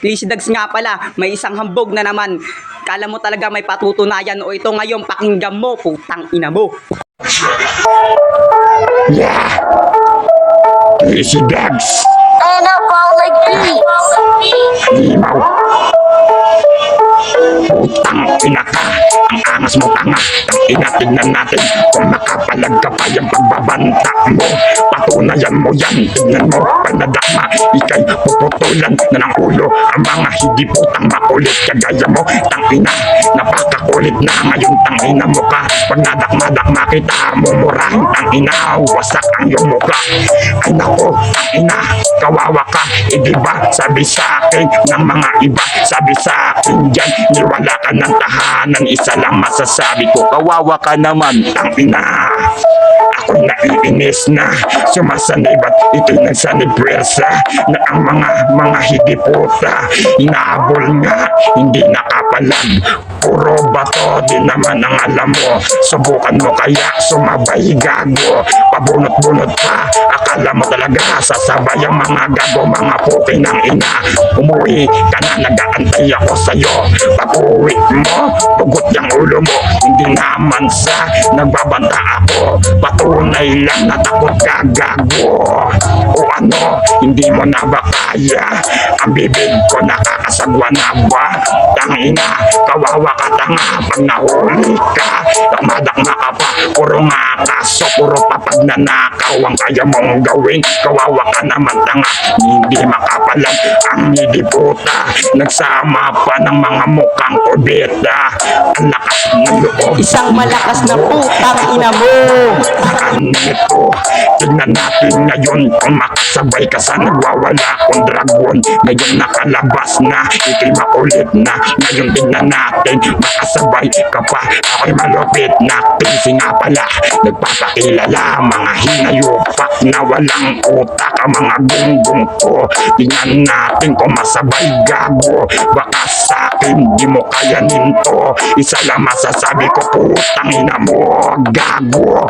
Lazy Dags nga pala, may isang hambog na naman. Kala mo talaga may patutunayan o ito ngayon pakinggan mo, putang ina mo. Yeah! Lazy Dags! Limaw! Putang ina ka! Ang angas mo tanga! Ang tingnan natin kung makapalag ka pa yung pagbabanta mo. Patunayan mo yan, tignan mo, panadama. Ika'y puputulan na ng ulo. Ang mga hindi putang makulit kagaya mo. Tangina, napakakulit na ngayon tangina mo ka. Pag nadakma-dakma kita, mumurahin tangina, wasak ang iyong mukha. Ay nako, tangina, kawawa ka. E diba, sabi sa akin ng mga iba, sabi sa akin dyan, niwala ka ng tahanan. Isa lang masasabi ko, kawawa ka naman, tangina. Ako'y naiinis na, sumasanay ba't ito'y nagsanay pwersa na ang mga hidiputa, inahabol nga, hindi nakapalag. Puro bato, di naman ang alam mo. Subukan mo kaya sumabay gago. Pabunot-bunot pa, akala mo talaga sasabay ang mga gago, mga puti ng ina. Umuwi ka na, nag-aantay ako sa'yo. Pag-uwi mo, tugot yung ulo mo. Hindi naman sa nagbabanta ako. Patunay lang na takot ka gago. O ano, hindi mo na ba kaya? Ang bibig ko nakakasagwa na ba? Tangina, kawawa ka tanga pag nahuli ka. Dakma-dakma ka pa, puro nga kaso, puro papag na nakaw ang kaya mong gawin. Kawawa ka naman tanga, hindi makapalag ang hidiputa. Nagsama pa ng mga mukhang kubeta. Ang lakas ng loob, Isang malakas na putang ina mo. nito, tignan natin ngayon kung makasabay ka sa nagwawala kong dragon. Ngayon nakalabas na, ito'y makulit na. Ngayon tignan natin, makasabay ka pa. Ako'y malupit na pinsi nga pala. Nagpapakilala mga hinayupak na walang utak ang mga gunggong ko. Tignan natin kung masabay gago. Baka sa akin di mo kayanin to. Isa lang masasabi ko, putang ina mo gago.